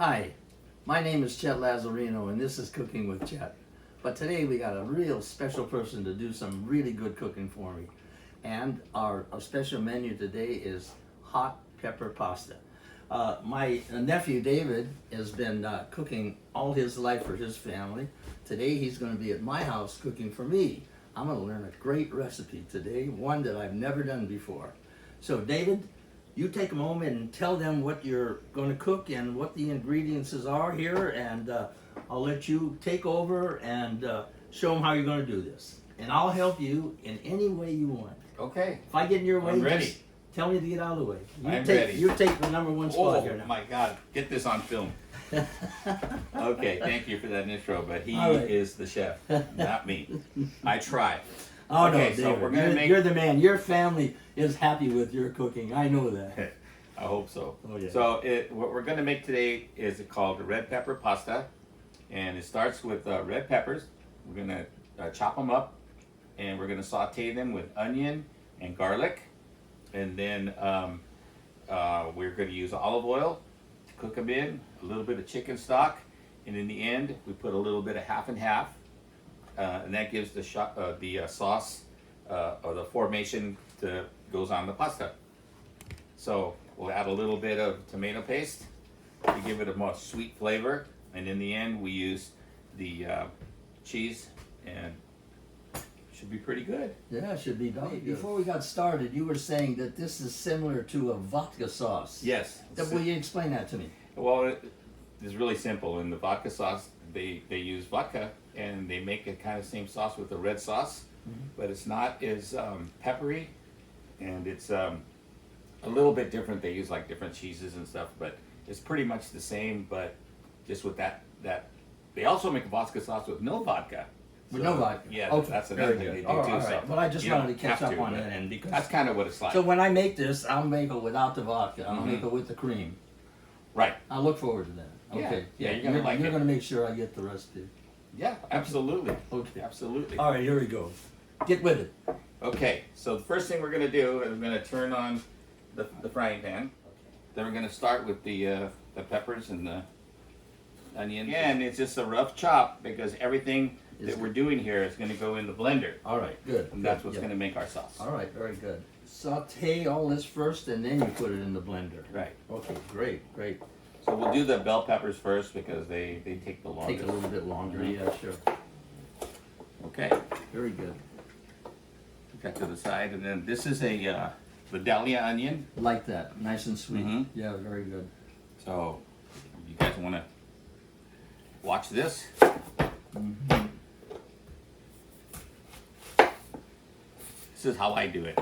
Hi, my name is Chet Lazzarino and this is Cooking with Chet. But today we got a real special person to do some really good cooking for me. And our special menu today is hot pepper pasta. My nephew David has been cooking all his life for his family. Today he's going to be at my house cooking for me. I'm going to learn a great recipe today, one that I've never done before. So David, you take a moment and tell them what you're going to cook and what the ingredients are here, and I'll let you take over and show them how you're going to do this. And I'll help you in any way you want. Okay. If I get in your way, I'm ready. just tell me to get out of the way. I'm ready. You take the #1 spot here Oh now. my God! Get this on film. Okay, thank you for that intro, but he All right. is the chef, not me. I try. Oh Okay, no, so David, we're gonna you're the man. Your family is happy with your cooking. I know that. I hope so. Oh, yeah. So what we're going to make today is called red pepper pasta, and it starts with red peppers. We're going to chop them up, and we're going to saute them with onion and garlic, and then we're going to use olive oil to cook them in, a little bit of chicken stock, and in the end we put a little bit of half and half, and that gives the sauce or the formation that goes on the pasta. So we'll add a little bit of tomato paste to give it a more sweet flavor, and in the end we use the cheese, and it should be pretty good. Yeah, it should be done. Before we got started, you were saying that this is similar to a vodka sauce. Yes. Will you explain that to me? Well, it's really simple. In the vodka sauce, they use vodka, and they make a kind of same sauce with the red sauce, but it's not as peppery, and it's a little bit different. They use like different cheeses and stuff, but it's pretty much the same, but just with that they also make a vodka sauce with no vodka. With no vodka? Yeah, Okay, that's another very thing good. they do All too. right, So but I just you wanted don't to catch have up on but that end because that's kind of what it's like. So when I make this, I'll make it without the vodka. I'll make it with the cream. Right. I look forward to that. Yeah. Okay. Yeah, you're gonna like it. You're gonna make sure I get the recipe. Yeah, absolutely. Okay. Absolutely. All right, here we go. Get with it. Okay, so the first thing we're going to do is we're going to turn on the frying pan. Then we're going to start with the peppers and the onions. Again, it's just a rough chop because everything that we're doing here is going to go in the blender. All right, good. And that's what's Yeah. going to make our sauce. All right, very good. Saute all this first, and then you put it in the blender. Right. Okay, great, great. So we'll do the bell peppers first because they take the longest. Take a little bit longer. Yeah, sure. Okay, Very good. put that to the side. And then this is a Vidalia onion. Like that, nice and sweet. Mhm. Yeah, very good. So you guys want to watch this? This is how I do it.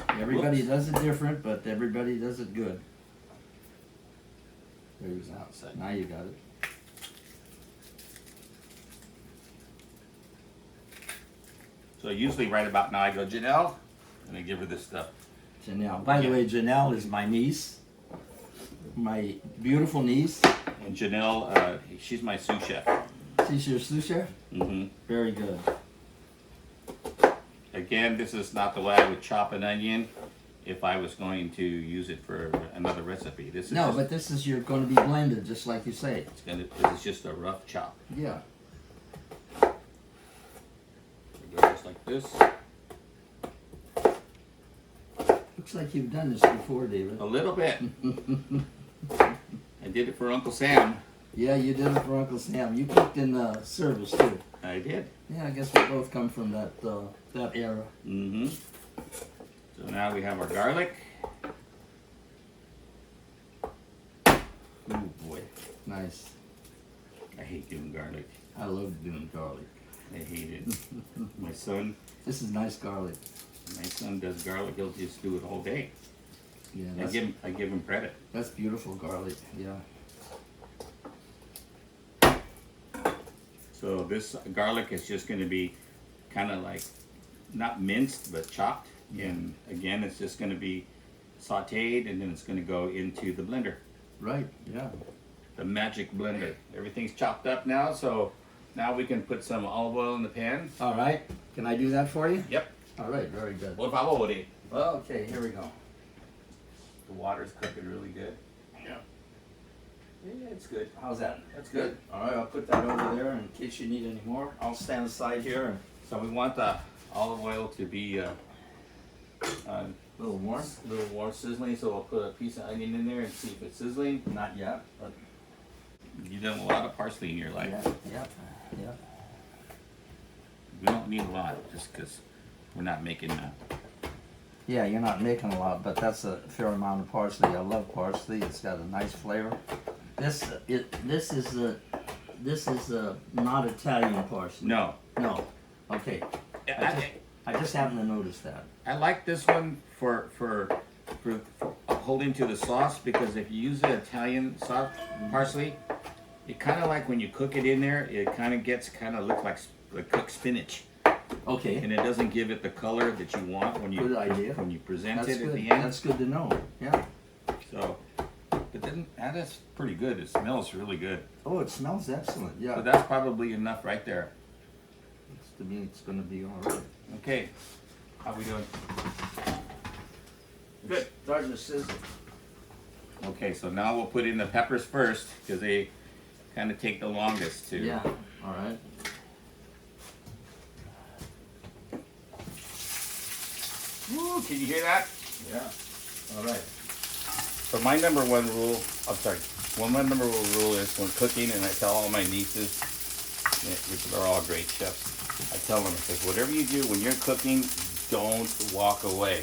Everybody Whoops. does it different, but everybody does it good. There you go. Outside. Now you got it. So usually right about now I go, Janelle, and I give her this stuff. Janelle. By the way, Janelle is my niece. My beautiful niece. And Janelle, she's my sous chef. She's your sous chef? Mm-hmm. Very good. Again, this is not the way I would chop an onion if I was going to use it for another recipe. This is No, just, but this is you're going to be blended just like you say. this is just a rough chop. Yeah. We go just like this. Looks like you've done this before, David. A little bit. I did it for Uncle Sam. Yeah, you did it for Uncle Sam. You cooked in the service too. I did. Yeah, I guess we both come from that era. Mm-hmm. So now we have our garlic. Oh boy, nice. I hate doing garlic. I love doing garlic. I hate it. My son This is nice garlic. does garlic. He'll just do it all day. Yeah, I give him credit. that's beautiful garlic. Yeah. So this garlic is just going to be kind of like not minced but chopped, and again it's just going to be sautéed, and then it's going to go into the blender. Right. Yeah. The magic blender. Everything's chopped up now, so now we can put some olive oil in the pan. All right. Can I do that for you? Yep. All right. Very good. Por favor. Okay. Here we go. The water's cooking really good. Yeah. Yeah, it's good. How's that? That's good. All right, I'll put that over there in case you need any more. I'll stand aside here and So we want the olive oil to be a little warm. a little more sizzling, so we'll put a piece of onion in there and see if it's sizzling. Not yet, but You've done a lot of parsley in your life. yeah. We don't need a lot, just because we're not making Yeah, you're not making a lot, but that's a fair amount of parsley. I love parsley. It's got a nice flavor. This is not Italian parsley. No. No. Okay. I just happened to notice that. I like this one for holding to the sauce, because if you use the Italian sauce parsley, it kind of like when you cook it in there, it kind of looks like cooked spinach. Okay. And it doesn't give it the color that you want when Good idea. you present That's it good. at the end. That's good to know. Yeah. So, but then that's pretty good. It smells really good. Oh, it smells excellent. So Yeah. that's probably enough right there. To me, it's going to be all right. Okay, how we doing? Good. Starting to sizzle. Okay, so now we'll put in the peppers first, because they kind of take the longest to. Yeah. All right. Woo, can you hear that? Yeah. All right. So my number one rule is when cooking, and I tell all my nieces, which are all great chefs, I tell them, I says, whatever you do when you're cooking, don't walk away.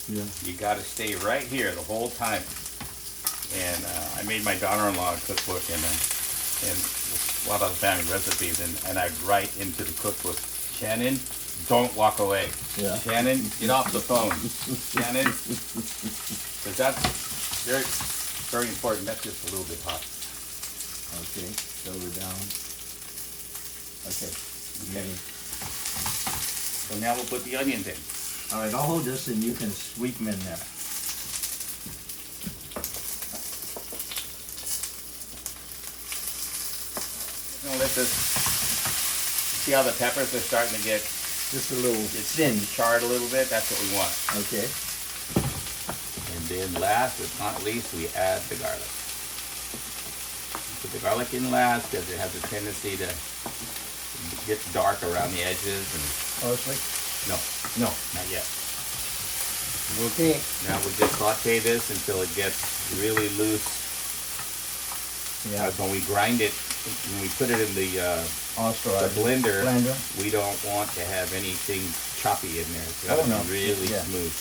Yeah. You got to stay right here the whole time. And I made my daughter-in-law a cookbook, and a lot of family recipes, and I write into the cookbook, Shannon, don't walk away. Yeah. Shannon, get off the phone. Shannon, because that's very, very important. That's just a little bit hot. Okay. Over down. Okay. Okay. So now we'll put the onions in. All right. I'll hold this, and you can sweep them in there. Now let this. See how the peppers are starting to get Just a little thin. charred a little bit? That's what we want. Okay. And then last but not least, we add the garlic. Put the garlic in last because it has a tendency to get dark around the edges. And Parsley. no, not yet. Okay. Now we'll just saute this until it gets really loose. Yeah. When we grind it, when we put it in the blender, we don't want to have anything choppy in there. It's got to be really smooth.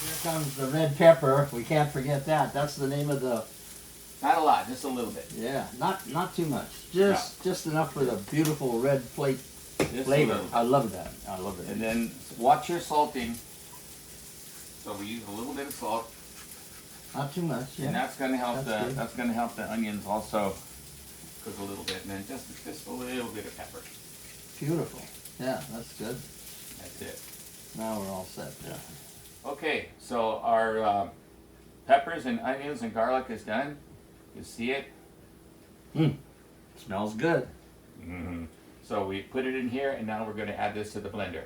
Here comes the red pepper. We can't forget that. That's the name of the. Not a lot, just a little bit. Yeah, not too much. Just enough for the beautiful red plate Just flavor. a little. I love that. I love it. And then watch your salting. So we use a little bit of salt, Not too much. Yeah. and that's going to help That's good. the onions also cook a little bit, and then just a little bit of pepper. Beautiful. Yeah, that's good. That's it. Now we're all set. Yeah. Okay, so our peppers and onions and garlic is done. You see it? Smells good. Mm-hmm. So we put it in here, and now we're going to add this to the blender.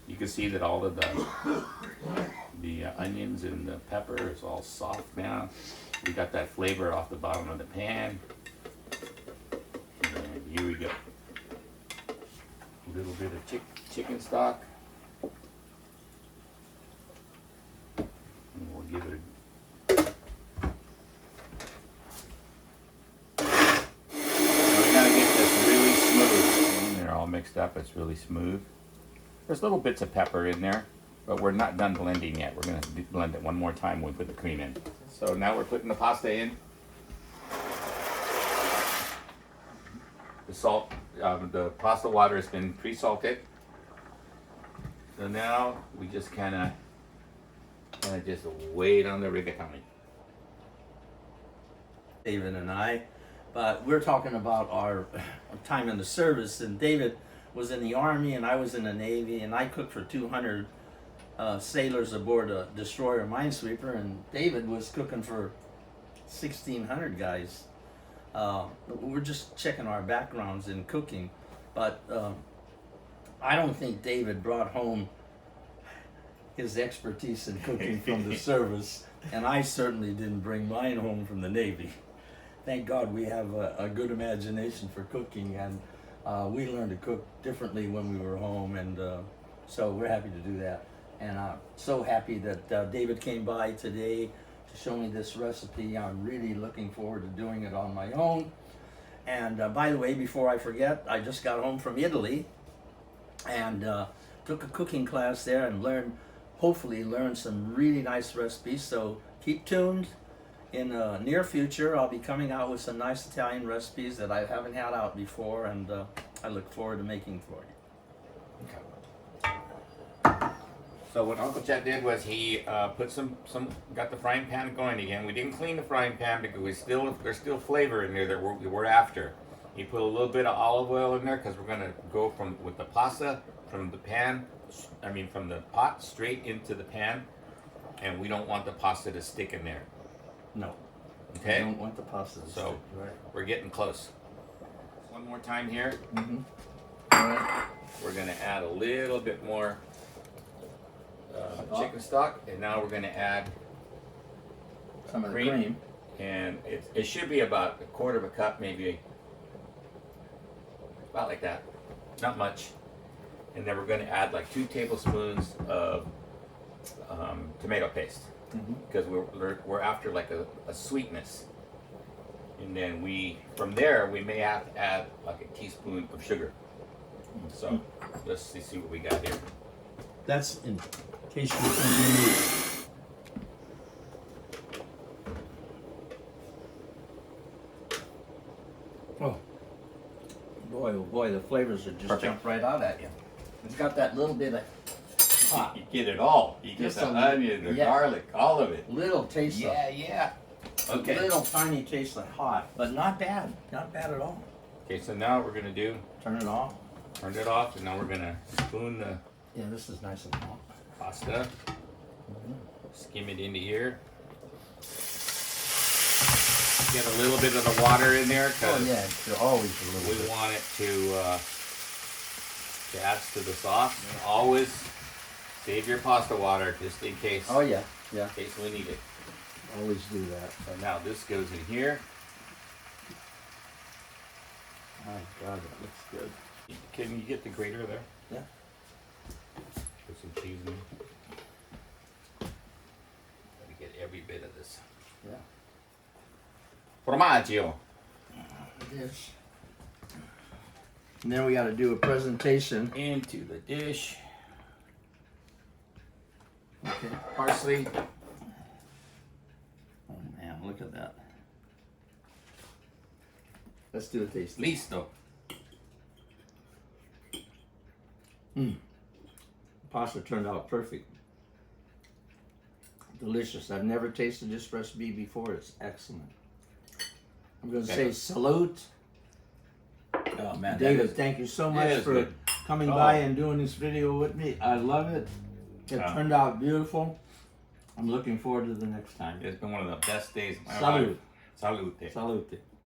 You can see that all of the onions and the pepper is all soft now. We got that flavor off the bottom of the pan. And here we go. A little bit of chicken stock. And we'll give it we gotta get this really smooth. They're all mixed up, it's really smooth. There's little bits of pepper in there, but we're not done blending yet. We're gonna blend it one more time when we put the cream in. So now we're putting the pasta in. The salt, the pasta water has been pre-salted. So now we just kind of just wait on the rigatoni. David and I, but we're talking about our time in the service, and David was in the Army and I was in the Navy, and I cooked for 200 sailors aboard a destroyer minesweeper, and David was cooking for 1,600 guys. We're just checking our backgrounds in cooking, but I don't think David brought home his expertise in cooking from the service, and I certainly didn't bring mine home from the Navy. Thank God we have a good imagination for cooking, and we learned to cook differently when we were home, and so we're happy to do that. And I'm so happy that David came by today to show me this recipe. I'm really looking forward to doing it on my own. And by the way, before I forget, I just got home from Italy and took a cooking class there and hopefully learned some really nice recipes. So keep tuned. In the near future, I'll be coming out with some nice Italian recipes that I haven't had out before, and I look forward to making for you. So what Uncle Chet did was he put got the frying pan going again. We didn't clean the frying pan because there's still flavor in there that we're after. He put a little bit of olive oil in there because we're gonna go with the pasta from the pot straight into the pan, and we don't want the pasta to stick in there. No. Okay. I don't want the pasta to stick. Right. We're getting close. One more time here. Mm-hmm. All right. We're gonna add a little bit more chicken stock, and now we're going to add some of the cream. And it should be about a quarter of a cup, maybe about like that, not much. And then we're going to add like 2 tablespoons of tomato paste, because we're after like a sweetness. And then from there we may have to add like a teaspoon of sugar. So let's see what we got here. That's in case you need. Oh boy, the flavors are just jump right out at you. It's got that little bit of hot. You get it all. You get the onion, the garlic, all of it. Little taste of. Yeah. Okay. Little tiny taste of hot, but not bad. Not bad at all. Okay, so now what we're gonna do, turn it off, and now we're gonna spoon the this is nice and hot. Pasta. Skim it into here. Get a little bit of the water in there because always a little bit. We want it to add to the sauce. And always save your pasta water just in case. Oh yeah. In case we need it. Always do that. So now this goes in here. My God, that looks good. Can you get the grater there? Yeah. Put some cheese in. Gotta get every bit of this. Yeah. Formaggio. Dish. And then we got to do a presentation. Into the dish. Okay. Parsley. Oh man, look at that. Let's do a taste. Listo. Pasta turned out perfect. Delicious. I've never tasted this recipe before. It's excellent. I'm going to say salute. Oh man, David, thank you so much for coming by and doing this video with me. I love it. It turned out beautiful. I'm looking forward to the next time. It's been one of the best days of my Salute. life. Salute. Salute.